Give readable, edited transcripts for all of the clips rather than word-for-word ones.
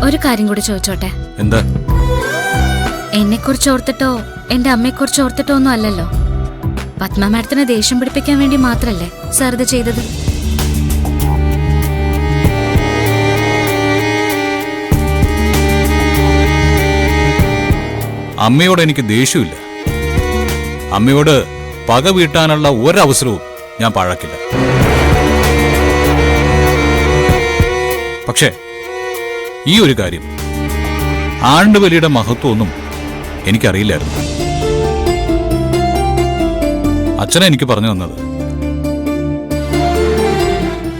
ഒരു കാര്യം കൂടി ചോദിച്ചോട്ടെ? എന്താ? എന്നെ കുറിച്ച് ഓർത്തിട്ടോ എന്റെ അമ്മയെ കുറിച്ച് ഓർത്തിട്ടോ ഒന്നും അല്ലല്ലോ. പത്മ മാഡത്തിനെ ദേഷ്യം പിടിപ്പിക്കാൻ വേണ്ടി മാത്രല്ലേ സാർ ഇത് ചെയ്തത്? അമ്മയോട് എനിക്ക് ദേഷ്യമില്ല. അമ്മയോട് പക വീട്ടാനുള്ള ഒരവസരവും ഞാൻ പാഴാക്കില്ല. പക്ഷേ ഈ ഒരു കാര്യം, ആണ്ടുബലിയുടെ മഹത്വമൊന്നും എനിക്കറിയില്ലായിരുന്നു. അച്ഛനെ എനിക്ക് പറഞ്ഞു തന്നത്.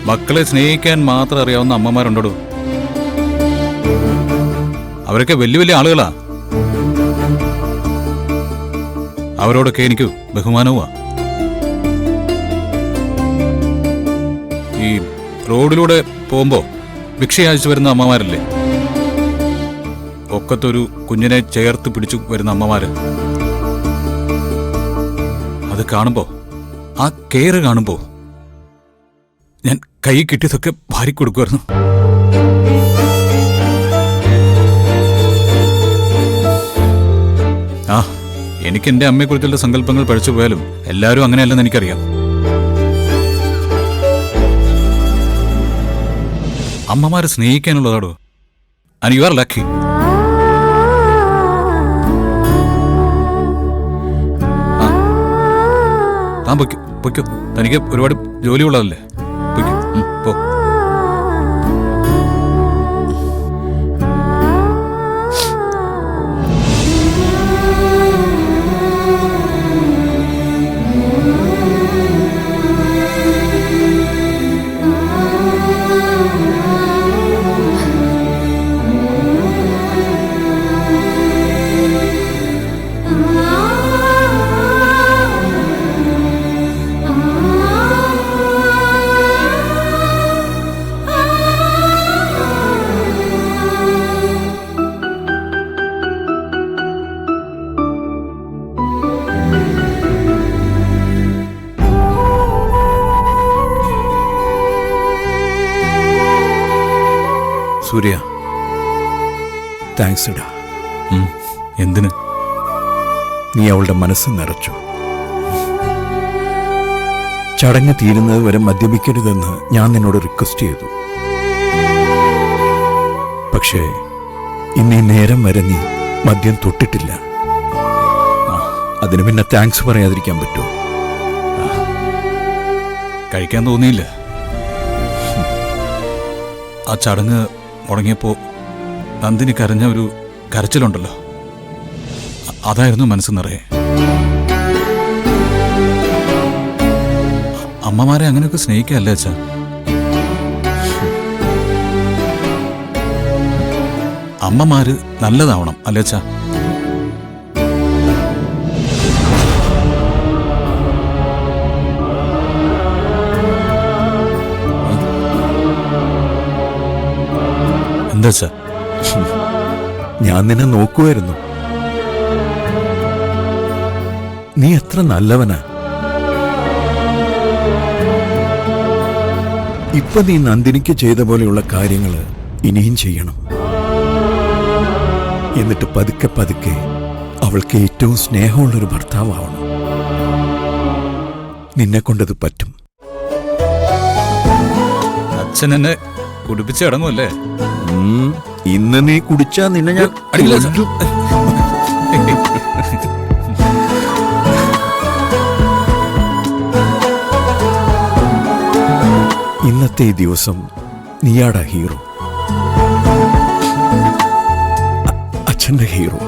മക്കളെ സ്നേഹിക്കാൻ മാത്രം അറിയാവുന്ന അമ്മമാരുണ്ടോ? അവരൊക്കെ വലിയ വലിയ ആളുകളാ. അവരോടൊക്കെ എനിക്ക് ബഹുമാനവുമാണ്. ഈ റോഡിലൂടെ പോകുമ്പോ ഭിക്ഷയാചിച്ചു വരുന്ന അമ്മമാരല്ലേ, ഒക്കത്തൊരു കുഞ്ഞിനെ ചേർത്ത് പിടിച്ചു വരുന്ന അമ്മമാര്. അത് കാണുമ്പോ, ആ കെയർ കാണുമ്പോ ഞാൻ കൈ കിട്ടിയതൊക്കെ വാരിക്കൊടുക്കുമായിരുന്നു. ആ, എനിക്ക് എന്റെ അമ്മയെക്കുറിച്ചുള്ള സങ്കല്പങ്ങൾ പഴിച്ചു പോയാലും എല്ലാവരും അങ്ങനെയല്ലെന്ന് എനിക്കറിയാം. അമ്മമാരെ സ്നേഹിക്കാനുള്ളതാടോ. And you are lucky. താൻ പൊയ്ക്കോ പൊയ്ക്കോ, തനിക്ക് ഒരുപാട് ജോലിയുള്ളതല്ലേ. പൊയ്ക്കോ, പോ. സൂര്യ, താങ്ക്സ് ഇടാ. എന്തിന്? നീ അവളുടെ മനസ്സ് നിറച്ചു. ചടങ്ങ് തീരുന്നത് വരെ മദ്യപിക്കരുതെന്ന് ഞാൻ നിന്നോട് റിക്വസ്റ്റ് ചെയ്തു. പക്ഷേ ഇന്നീ നേരം വരെ നീ മദ്യം തൊട്ടിട്ടില്ല. അതിന് പിന്നെ താങ്ക്സ് പറയാതിരിക്കാൻ പറ്റുമോ? കഴിക്കാൻ തോന്നിയില്ല. ആ ചടങ്ങ് മുടങ്ങിയപ്പോ നന്ദിനി കരഞ്ഞ ഒരു കരച്ചിലുണ്ടല്ലോ, അതായിരുന്നു മനസ്സ് നിറയെ. അമ്മമാരെ അങ്ങനെയൊക്കെ സ്നേഹിക്കല്ലേ അച്ഛാ? അമ്മമാര് നല്ലതാവണം അല്ലേ അച്ഛാ? എന്താ അച്ഛാ? ഞാൻ നിന്നെ നോക്കുമായിരുന്നു. നീ എത്ര നല്ലവനാ. ഇപ്പൊ നീ നന്ദിനിക്ക് ചെയ്ത പോലെയുള്ള കാര്യങ്ങൾ ഇനിയും ചെയ്യണം. എന്നിട്ട് പതുക്കെ പതുക്കെ അവൾക്ക് ഏറ്റവും സ്നേഹമുള്ളൊരു ഭർത്താവണം. നിന്നെ കൊണ്ടത് പറ്റും. അച്ഛൻ എന്നെ കുടിപ്പിച്ച് അടങ്ങുമല്ലേ? ഇന്ന് നീ കുടിച്ചാ നിന്നെ ഞാൻ ഇന്നത്തെ ഈ ദിവസം നീയാടാ ഹീറോ, അച്ഛന്റെ ഹീറോ.